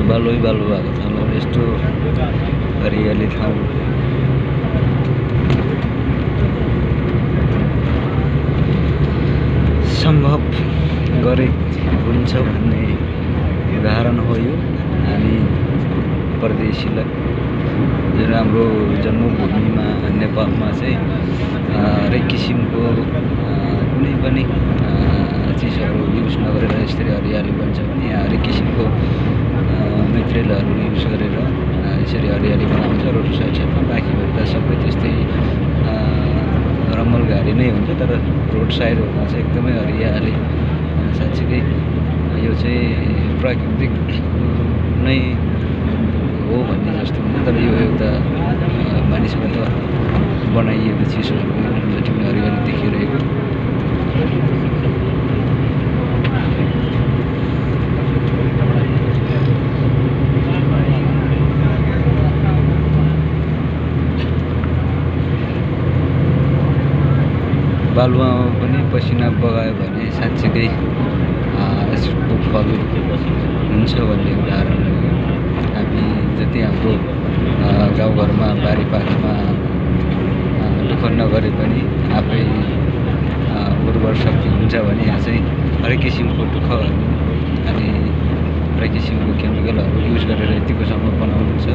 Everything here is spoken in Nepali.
बालु भएको ठाउँमा यस्तो हरियाली ठाउँ सम्भव गरे हुन्छ भन्ने उदाहरण हो यो। हामी परदेशीलाई जुन हाम्रो जन्मभूमिमा नेपालमा चाहिँ हरेक किसिमको कुनै पनि चिजहरू युज नगरेर यसरी हरियाली बन्छ भने यहाँ हरेक किसिमको मेटेरियलहरू युज गरेर यसरी हरियाली बनाउँछ रोड साइडमा। बाँकी भएर त सबै त्यस्तै रमल घारी नै हुन्छ, तर रोड साइडहरूमा चाहिँ एकदमै हरियाली। साँच्चीकै यो चाहिँ प्राकृतिक नै हो भन्ने जस्तो हुन्छ, तर यो एउटा मानिसबाट बनाइएको चिजहरू जति पनि हरियाली देखिरहेको। बालुवामा पनि पसिना बगायो भने साँच्चीकै यसको फल हुन्छ भन्ने उदाहरण हो। हामी जति हाम्रो गाउँघरमा बारीपाखमा दुःख नगरे पनि आफै उर्वर शक्ति हुन्छ भने यहाँ चाहिँ हरेक किसिमको दुःखहरू अनि हरेक किसिमको केमिकलहरू युज गरेर यतिकोसम्म बनाउनुहुन्छ।